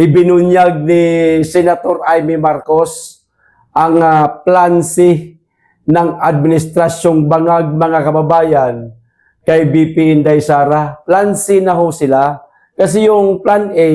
ibinunyag ni Senator Amy Marcos ang Plan C ng Administrasyong Bangag, mga kababayan, kay BP Inday Sara. Plan C na ho sila. Kasi yung Plan A,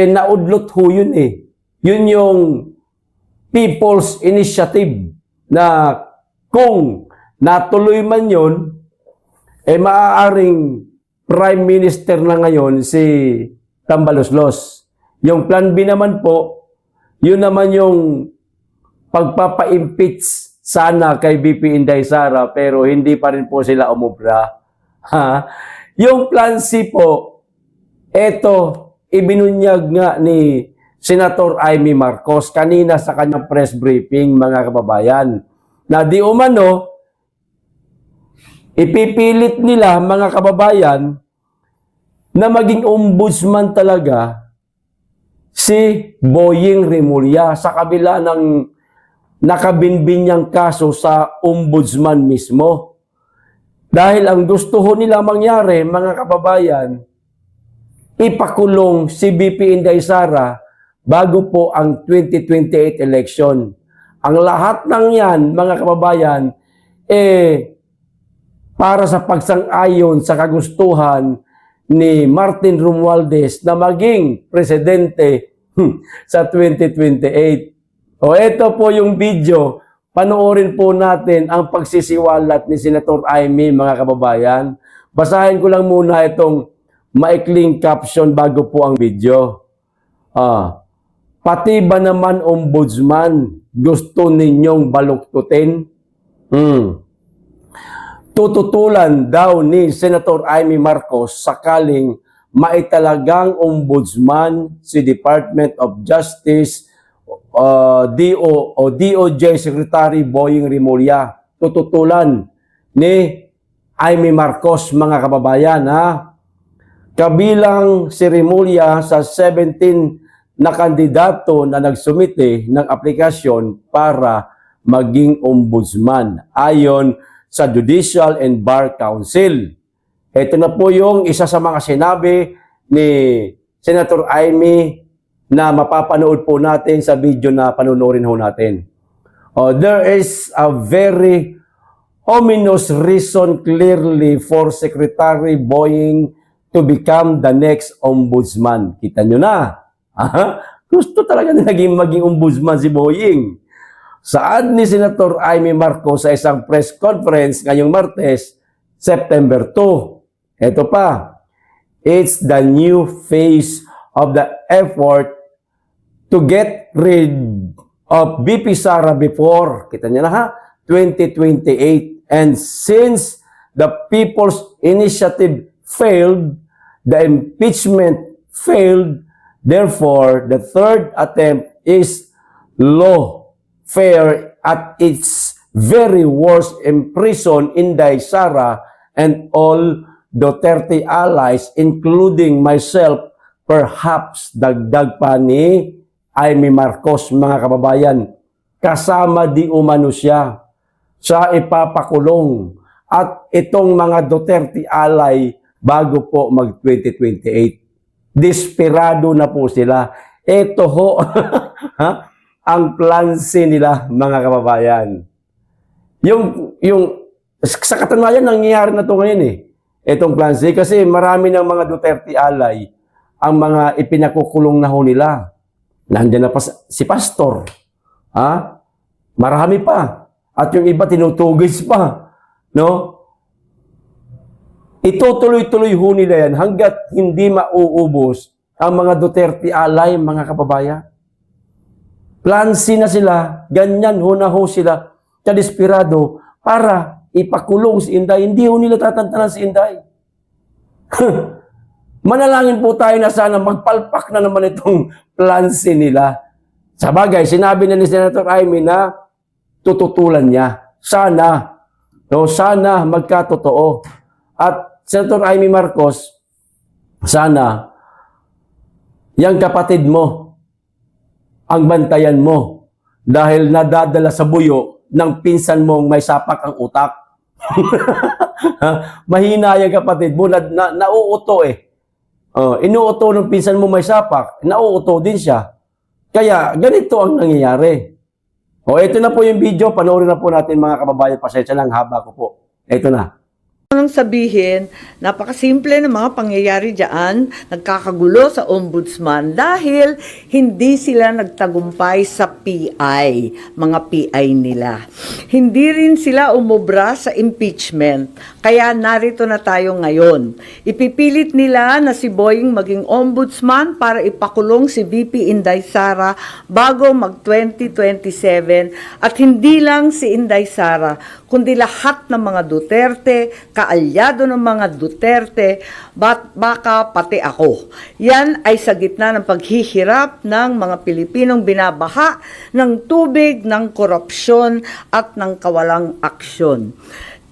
naudlot ho yun eh. Yun yung People's Initiative na kung natuloy man yun, maaaring Prime Minister na ngayon si Tambaloslos. Yung Plan B naman po, yun naman yung pagpapa-impeach sana kay BP Inday Sara, pero hindi pa rin po sila umubra. Ha? Yung Plan C po, eto, ibinunyag nga ni Senator Amy Marcos kanina sa kanyang press briefing, mga kababayan, na di umano, ipipilit nila, mga kababayan, na maging ombudsman talaga si Boying Remulla sa kabila ng nakabinbin niyang kaso sa ombudsman mismo. Dahil ang gusto ho nila mangyari, mga kababayan, ipakulong si BP Inday Sara bago po ang 2028 election. Ang lahat ng yan, mga kababayan, para sa pagsang-ayon sa kagustuhan ni Martin Romualdez na maging presidente sa 2028. O ito po yung video. Panoorin po natin ang pagsisiwalat ni Senator Amy, mga kababayan. Basahin ko lang muna itong maikling caption bago po ang video. Pati ba naman ombudsman gusto ninyong baluktutin? Tututulan daw ni Senator Amy Marcos sakaling maitalagang ombudsman si Department of Justice DOJ Secretary Boying Remulla. Tututulan ni Amy Marcos, mga kababayan, ha? Kabilang si Remulla sa 17 na kandidato na nagsumite ng aplikasyon para maging ombudsman ayon sa Judicial and Bar Council. Ito na po yung isa sa mga sinabi ni Senator Amy na mapapanood po natin sa video na panunorin ho natin. There is a very ominous reason clearly for Secretary Boying to become the next ombudsman. Kita nyo na. Gusto talaga na maging ombudsman si Boying. Saad ni Senator Amy Marcos sa isang press conference ngayong Martes, September 2. Ito pa, it's the new phase of the effort to get rid of BP Sara before, kita niyo na ha, 2028. And since the People's Initiative failed, the impeachment failed, therefore, the third attempt is lawfare at its very worst, imprison Inday Sara and all Duterte allies, including myself, perhaps dagdag pa ni Amy Marcos, mga kababayan, kasama di umano siya sa ipapakulong at itong mga Duterte ally bago po mag-2028. Desperado na po sila. Ito ho, ang Plan C nila, mga kababayan. Yung sa katunayan, nangyayari na ito ngayon eh. Itong Plan C, kasi marami ng mga Duterte ally ang mga ipinakukulong na ho nila. Nandiyan na pa si Pastor. Marami pa. At yung iba tinutugis pa. No? Itutuloy-tuloy ho nila yan hanggat hindi mauubos ang mga Duterte ally, mga kababayan. Plan C na sila, ganyan ho na ho sila, desperado para ipakulong si Inday. Hindi ho nila tatantanan si Inday. Manalangin po tayo na sana magpalpak na naman itong Plan C nila. Sa bagay, sinabi na ni Senator Amy na tututulan niya. Sana. No, sana magkatotoo. At Senator Amy Marcos, sana yang kapatid mo ang bantayan mo dahil nadadala sa buyo ng pinsan mong may sapak ang utak. Mahina yung kapatid mo, nauuto eh. Inuuto ng pinsan mo may sapak, nauuto din siya. Kaya ganito ang nangyayari. Ito na po yung video, panoorin na po natin mga kababayan, pasensya lang, haba ko po. Ito na. Anong sabihin, napakasimple ng mga pangyayari dyan, nagkakagulo sa ombudsman dahil hindi sila nagtagumpay sa PI, mga PI nila. Hindi rin sila umubra sa impeachment, kaya narito na tayo ngayon. Ipipilit nila na si Boying maging ombudsman para ipakulong si VP Inday Sara bago mag-2027 at hindi lang si Inday Sara, kundi lahat ng mga Duterte, kaalyado ng mga Duterte, baka pati ako. Yan ay sa gitna ng paghihirap ng mga Pilipinong binabaha ng tubig, ng korupsyon at ng kawalang aksyon.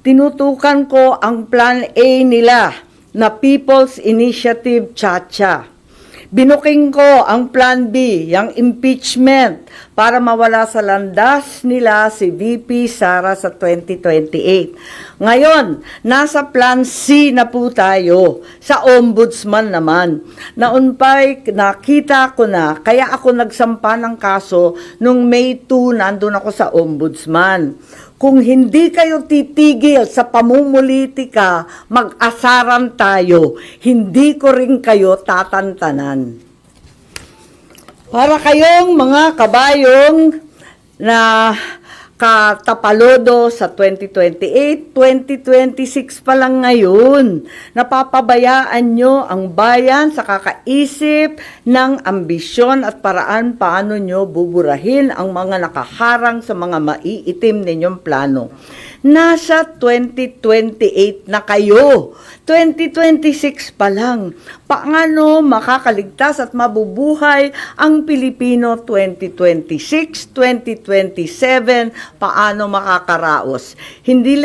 Tinutukan ko ang Plan A nila na People's Initiative Chacha. Binuking ko ang Plan B, yung impeachment, para mawala sa landas nila si VP Sara sa 2028. Ngayon, nasa Plan C na po tayo, sa ombudsman naman. Naunpay, nakita ko na, kaya ako nagsampa ng kaso nung May 2, nandun ako sa ombudsman. Kung hindi kayo titigil sa pamumulitika, mag-asaran tayo. Hindi ko rin kayo tatantanan. Para kayong mga kabayong na katapalodo sa 2028, 2026 pa lang ngayon. Napapabayaan nyo ang bayan sa kakaisip ng ambisyon at paraan paano nyo buburahin ang mga nakaharang sa mga maiitim ninyong plano. Nasa 2028 na kayo. 2026 pa lang. Paano makakaligtas at mabubuhay ang Pilipino 2026, 2027? Paano makakaraos? Hindi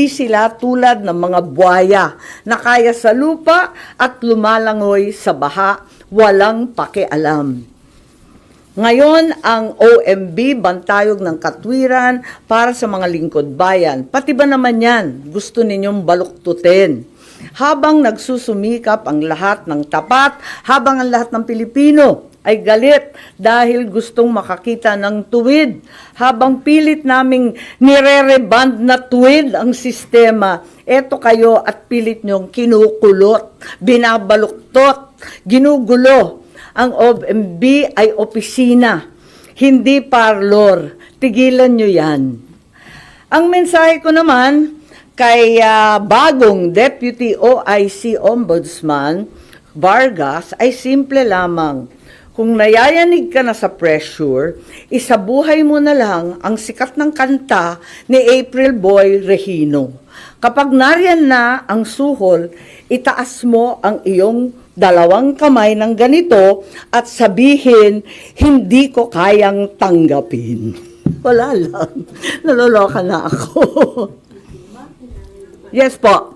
sila tulad ng mga buhaya na kaya sa lupa at lumalangoy sa baha, walang pakialam. Ngayon, ang OMB, Bantayog ng Katwiran, para sa mga lingkod bayan. Pati ba naman yan, gusto ninyong baluktutin? Habang nagsusumikap ang lahat ng tapat, habang ang lahat ng Pilipino ay galit dahil gustong makakita ng tuwid, habang pilit naming nire-reband na tuwid ang sistema, eto kayo at pilit nyong kinukulot, binabaluktot, ginugulo. Ang OMB ay opisina, hindi parlor. Tigilan nyo yan. Ang mensahe ko naman kay bagong Deputy OIC Ombudsman Vargas ay simple lamang. Kung nayayanig ka na sa pressure, isabuhay mo na lang ang sikat ng kanta ni April Boy Regino. Kapag nariyan na ang suhol, itaas mo ang iyong dalawang kamay ng ganito at sabihin, hindi ko kayang tanggapin. Wala lang. Naloloka na ako. Yes po.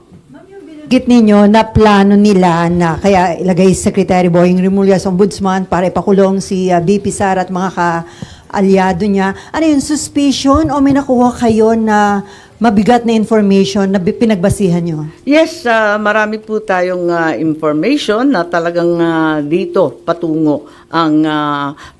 Git ninyo na plano nila na kaya ilagay Secretary Boying Remulla sa ombudsman para ipakulong si VP Sara at mga ka-alyado niya. Ano yun, suspicion o may nakuha kayo na mabigat na information na pinagbasihan nyo? Yes, marami po tayong information na talagang dito patungo ang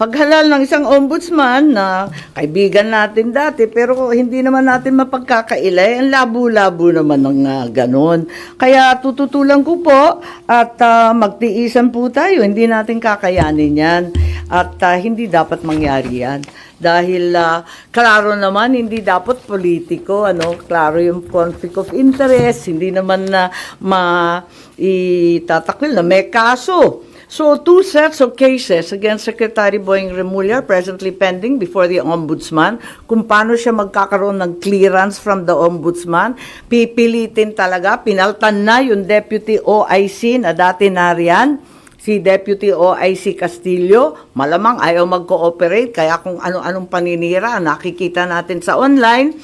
paghalal ng isang ombudsman na kaibigan natin dati pero hindi naman natin mapagkakailay. Ang labo-labo naman ng ganon. Kaya tututulan ko po at magtiisan po tayo. Hindi natin kakayanin yan at hindi dapat mangyari yan. Dahil klaro naman hindi dapat politiko, klaro yung conflict of interest, hindi naman na maitatakwil na may kaso. So, 2 sets of cases against Secretary Boying Remulla presently pending before the Ombudsman. Kung paano siya magkakaroon ng clearance from the Ombudsman, pipilitin talaga, pinaltan na yung Deputy OIC na dati nariyan, si Deputy OIC Castillo, malamang ayaw mag-cooperate, kaya kung ano-anong paninira, nakikita natin sa online.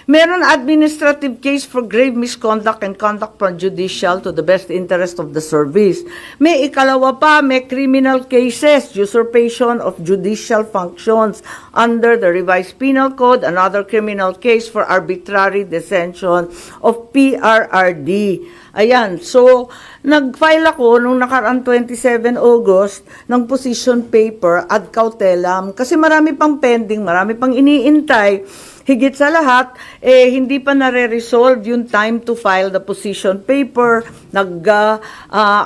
Meron administrative case for grave misconduct and conduct from judicial to the best interest of the service. May ikalawa pa, may criminal cases, usurpation of judicial functions under the revised penal code, another criminal case for arbitrary detention of PRRD. Ayan, so nag-file ako nung nakaraan 27 August ng position paper ad cautelam kasi marami pang pending, marami pang iniintay. Higit sa lahat, hindi pa nare-resolve yung time to file the position paper.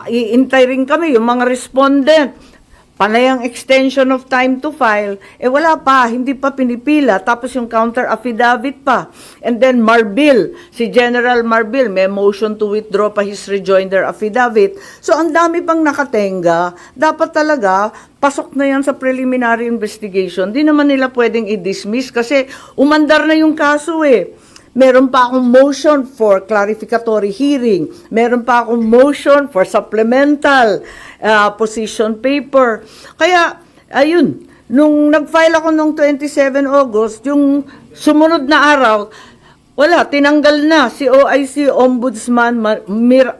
Iintay rin kami yung mga respondent. Panay ang extension of time to file, wala pa, hindi pa pinipila, tapos yung counter affidavit pa. And then Marbil, si General Marbil, may motion to withdraw pa his rejoinder affidavit. So ang dami pang nakatenga, dapat talaga, pasok na yan sa preliminary investigation. Di naman nila pwedeng i-dismiss kasi umandar na yung kaso Meron pa akong motion for clarificatory hearing. Meron pa akong motion for supplemental position paper. Kaya, ayun, nung nag-file ako nung 27 August, yung sumunod na araw, wala, tinanggal na si OIC Ombudsman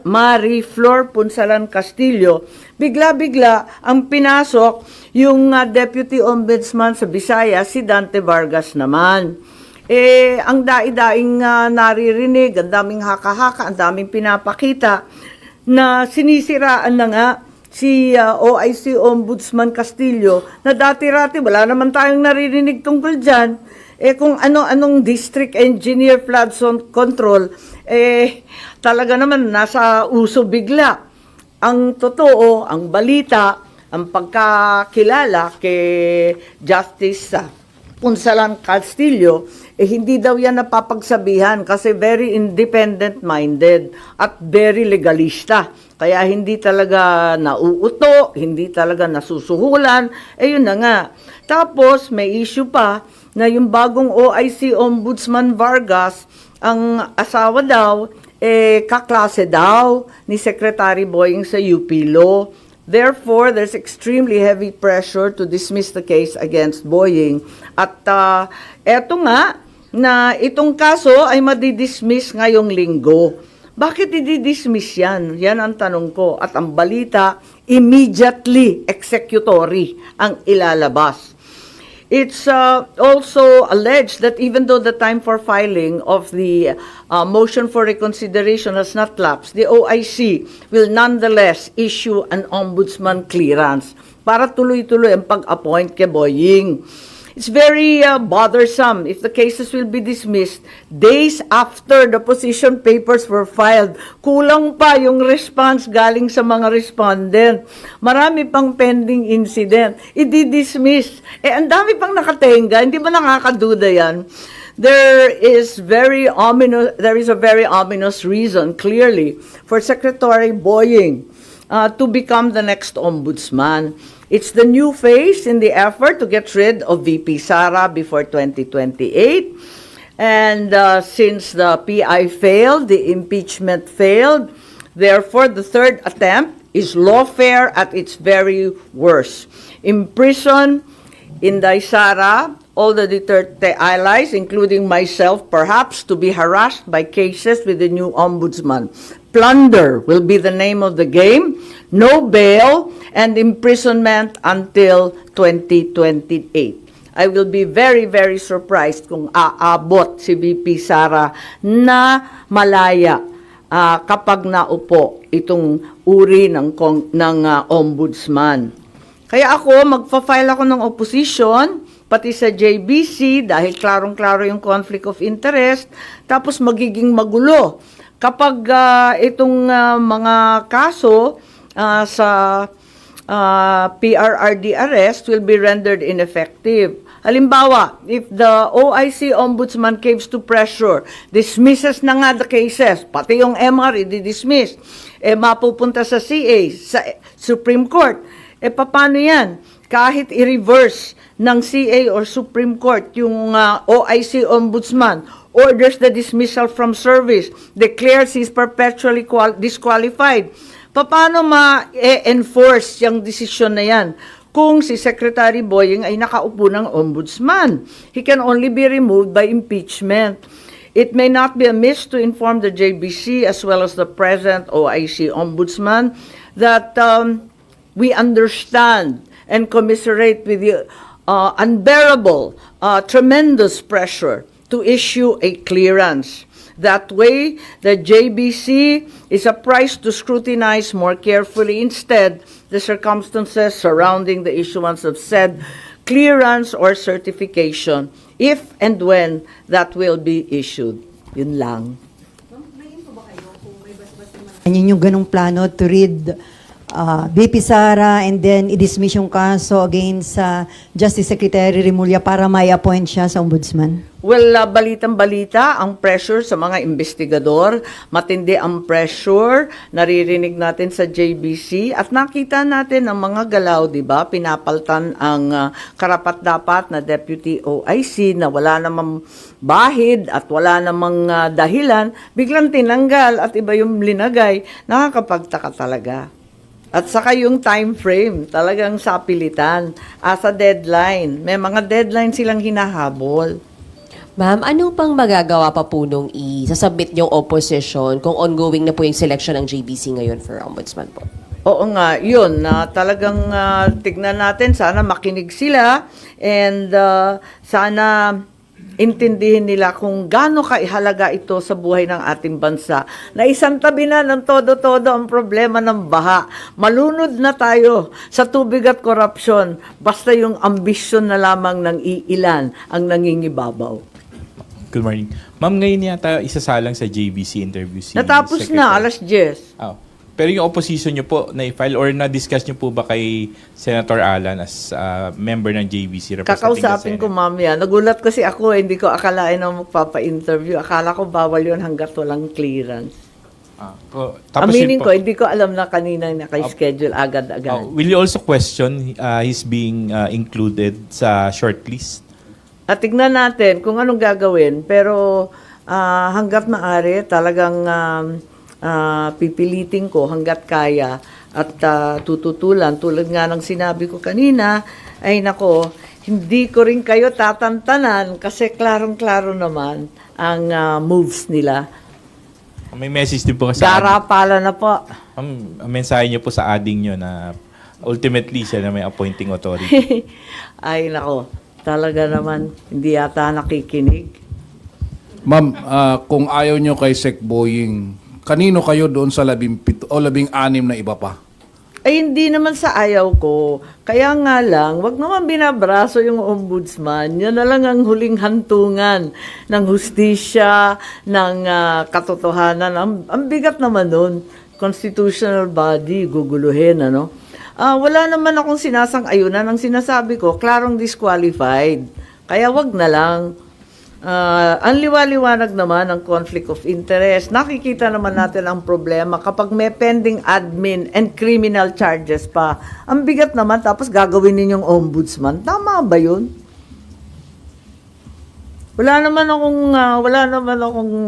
Marie Flor Punsalan Castillo. Bigla-bigla ang pinasok yung Deputy Ombudsman sa Visayas, si Dante Vargas naman. Ang daing naririnig, ang daming haka-haka, ang daming pinapakita na sinisiraan na nga si OIC Ombudsman Castillo na dati-rati wala naman tayong naririnig tungkol dyan. Kung ano-anong district engineer flood zone control, talaga naman nasa uso bigla. Ang totoo, ang balita, ang pagkakilala kay Justice Punsalan Castillo, hindi daw yan napapagsabihan kasi very independent-minded at very legalista. Kaya hindi talaga nauuto, hindi talaga nasusuhulan, yun na nga. Tapos may issue pa na yung bagong OIC Ombudsman Vargas, ang asawa daw, kaklase daw ni Secretary Boying sa UP Law. Therefore, there's extremely heavy pressure to dismiss the case against Boying. At eto nga, na itong kaso ay madidismiss ngayong linggo. Bakit i-dismiss yan? Yan ang tanong ko. At ang balita, immediately executory ang ilalabas. It's also alleged that even though the time for filing of the motion for reconsideration has not lapsed, the OIC will nonetheless issue an ombudsman clearance para tuloy-tuloy ang pag-appoint kay Boying. It's very bothersome if the cases will be dismissed days after the position papers were filed. Kulang pa yung response galing sa mga respondent. Marami pang pending incident. I-dismiss. Ang dami pang nakatenga. Hindi ba nakakaduda yan? There is a very ominous reason, clearly, for Secretary Boying to become the next ombudsman. It's the new phase in the effort to get rid of VP Sara before 2028. And since the PI failed, the impeachment failed, therefore the third attempt is lawfare at its very worst. Imprison Inday Sara, all the Duterte allies, including myself, perhaps to be harassed by cases with the new ombudsman. Plunder will be the name of the game, no bail, and imprisonment until 2028. I will be very, very surprised kung aabot si VP Sara na malaya kapag naupo itong uri ng ombudsman. Kaya ako, magpa-file ako ng opposition, pati sa JBC, dahil klarong-klaro yung conflict of interest, tapos magiging magulo. Kapag itong mga kaso sa PRRD arrest will be rendered ineffective. Halimbawa, if the OIC Ombudsman caves to pressure, dismisses na nga the cases, pati yung MR i-dismiss, mapupunta sa CA, sa Supreme Court, paano yan? Kahit i-reverse ng CA or Supreme Court yung OIC Ombudsman, orders the dismissal from service, declares he's perpetually disqualified. Paano ma-enforce yung desisyon na yan kung si Secretary Boying ay nakaupo ng ombudsman? He can only be removed by impeachment. It may not be amiss to inform the JBC as well as the present OIC Ombudsman that we understand and commiserate with the unbearable, tremendous pressure to issue a clearance. That way, the JBC is apprised to scrutinize more carefully instead the circumstances surrounding the issuance of said clearance or certification, if and when that will be issued. Yun lang. Yan yung ganong plano to read BP Sara and then i-dismiss yung kaso against Justice Secretary Remulla para may appoint siya sa ombudsman? Well, balitang-balita ang pressure sa mga investigador. Matindi ang pressure. Naririnig natin sa JBC at nakita natin ang mga galaw, di ba? Pinapaltan ang karapat-dapat na Deputy OIC na wala namang bahid at wala namang dahilan. Biglang tinanggal at iba yung linagay. Nakakapagtaka talaga. At saka yung time frame, talagang sapilitan. As a deadline. May mga deadline silang hinahabol. Ma'am, ano pang magagawa pa po nung isasubmit niyong opposition kung ongoing na po yung selection ng JBC ngayon for ombudsman po? Oo nga, yun, na talagang tignan natin, sana makinig sila and sana intindihin nila kung gaano kaihalaga ito sa buhay ng ating bansa. Na isang tabi na ng todo-todo ang problema ng baha. Malunod na tayo sa tubig at korupsyon, basta yung ambisyon na lamang ng iilan ang nangingibabaw. Good morning. Ma'am, ngayon yata isasalang sa JBC interview si Natapos Secretary. na, alas 10. Oh. Pero yung opposition nyo po, na-file or na-discuss nyo po ba kay Senator Alan as member ng JBC representing Kakausapin the ko Senate? mamaya. Nagulat kasi ako, hindi ko akalain na magpapa-interview. Akala ko bawal yun hanggat walang clearance. Aminin ko, hindi ko alam na kanina naka-schedule agad-agad. will you also question his being included sa shortlist? At tignan natin kung anong gagawin. Pero hanggat maaari, talagang pipilitin ko hanggat kaya at tututulan. Tulad nga ng sinabi ko kanina, ay nako, hindi ko rin kayo tatantanan kasi klarong-klaro naman ang moves nila. May message din po kasi Darapala na po. Ma'am, ang mensahe niyo po sa ading nyo na ultimately siya na may appointing authority. Ay nako, talaga naman, hindi yata nakikinig. Ma'am, kung ayaw nyo kay Sec Boying, kanino kayo doon sa 17 o 16 na iba pa? Ay, hindi naman sa ayaw ko. Kaya nga lang, wag naman binabraso yung ombudsman. Yan na lang ang huling hantungan ng hustisya, ng katotohanan. Ang bigat naman nun. Constitutional body, guguluhin, ano? Wala naman akong sinasang-ayunan. Ang sinasabi ko, klarong disqualified. Kaya wag na lang. Ang liwaliwanag naman ang conflict of interest. Nakikita naman natin ang problema kapag may pending admin and criminal charges pa. Ang bigat naman, tapos gagawin ninyong ombudsman. Tama ba yun? Wala naman akong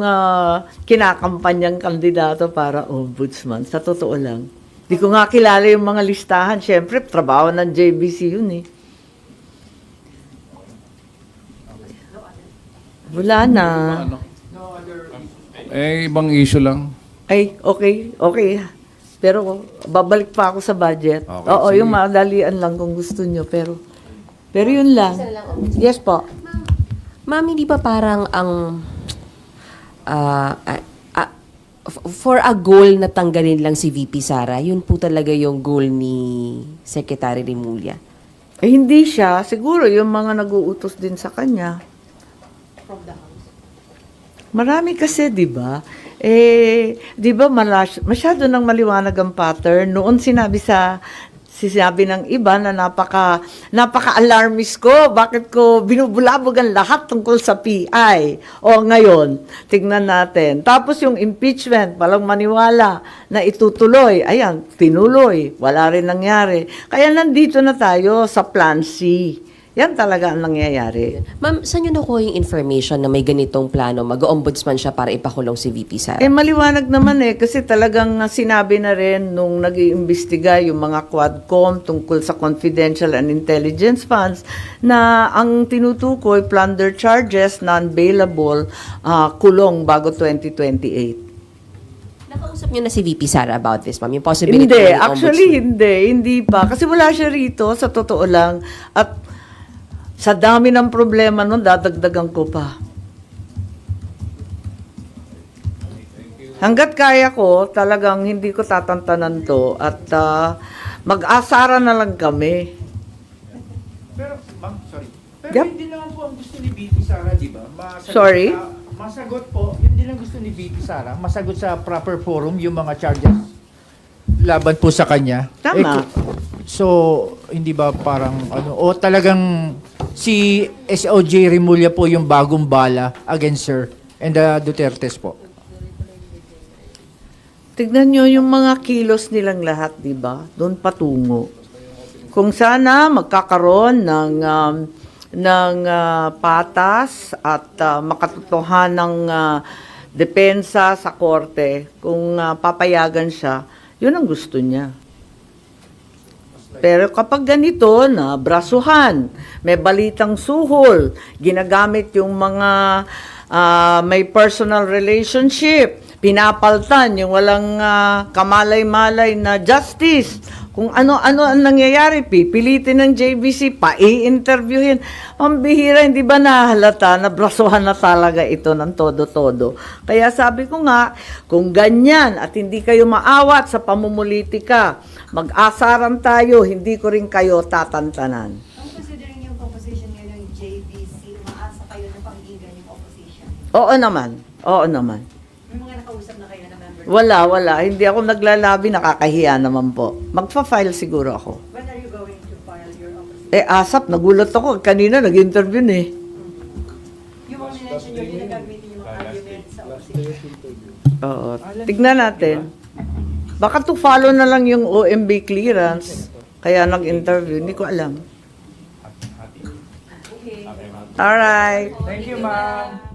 kinakampanyang kandidato para ombudsman. Sa totoo lang. Di ko nga kilala yung mga listahan. Siyempre, trabaho ng JBC yun eh. Wala na. Ibang issue lang. Ay, okay. Pero babalik pa ako sa budget. Okay, Oo, sige. yung madalian lang kung gusto nyo. Pero yun lang. Yes po. Ma'am, hindi ba parang ang for a goal na tanggalin lang si VP Sara, yun po talaga yung goal ni Secretary Remulla? Eh, hindi siya. Siguro yung mga nag-uutos din sa kanya. Marami kasi, di ba? Di ba masyado nang maliwanag ang pattern. Noon sinabi ng iba na napaka-alarmist ko. Bakit ko binubulabog ang lahat tungkol sa PI? O ngayon, tignan natin. Tapos yung impeachment, walang maniwala na itutuloy. Ayan, tinuloy. Wala rin nangyari. Kaya nandito na tayo sa Plan C. Yan talaga ang nangyayari. Ma'am, saan nyo nakuha yung information na may ganitong plano? Mag-ombudsman siya para ipakulong si VP Sara? Maliwanag naman kasi talagang sinabi na rin nung nag-iimbestiga yung mga Quadcom tungkol sa confidential and intelligence funds na ang tinutukoy, plunder charges, non-bailable, kulong bago 2028. Nakausap nyo na si VP Sara about this, ma'am? Yung possibility Hindi, na actually ombudsman? hindi pa. Kasi wala siya rito, sa totoo lang. At sa dami ng problema nun, dadagdagan ko pa. Hanggat kaya ko, talagang hindi ko tatantanan to at mag-asara na lang kami. Pero, ma'am, sorry. Pero Yep. hindi naman po ang gusto ni VP Sara, di ba? Sorry? Masagot po, yun din ang gusto ni VP Sara, masagot sa proper forum yung mga charges laban po sa kanya. Tama. So, hindi ba parang ano, o talagang si SOJ Remulla po yung bagong bala against her and the Dutertes po? Tignan nyo yung mga kilos nilang lahat, di ba? Doon patungo. Kung sana magkakaroon ng patas at makatotohanang depensa sa korte, kung papayagan siya, yun ang gusto niya. Pero kapag ganito na brasuhan, may balitang suhol, ginagamit yung mga may personal relationship, pinapaltan yung walang kamalay-malay na justice. Kung ano-ano ang nangyayari, pipilitin ng JBC, pa-i-interviewin. Ang bihira, hindi ba nahalata na brasuhan na talaga ito ng todo-todo? Kaya sabi ko nga, kung ganyan at hindi kayo maawat sa pamumulitika, mag-asaran tayo, hindi ko rin kayo tatantanan. Ang considering yung composition ngayon ng JBC, umaasa kayo na panggigan yung opposition? Oo naman, oo naman. May mga nakausap na kayo na member? Wala. Hindi ako naglalabi, nakakahiya naman po. Magpa-file siguro ako. When are you going to file your opposition? Asap, nagulat ako. Kanina nag-interview na eh. Yung mga mention yung ginagamitin yung mga arguments sa opposition. Oo. Tignan natin. Baka to follow na lang yung OMB clearance. Kaya nag-interview. Hindi ko alam. Alright. Thank you, ma'am.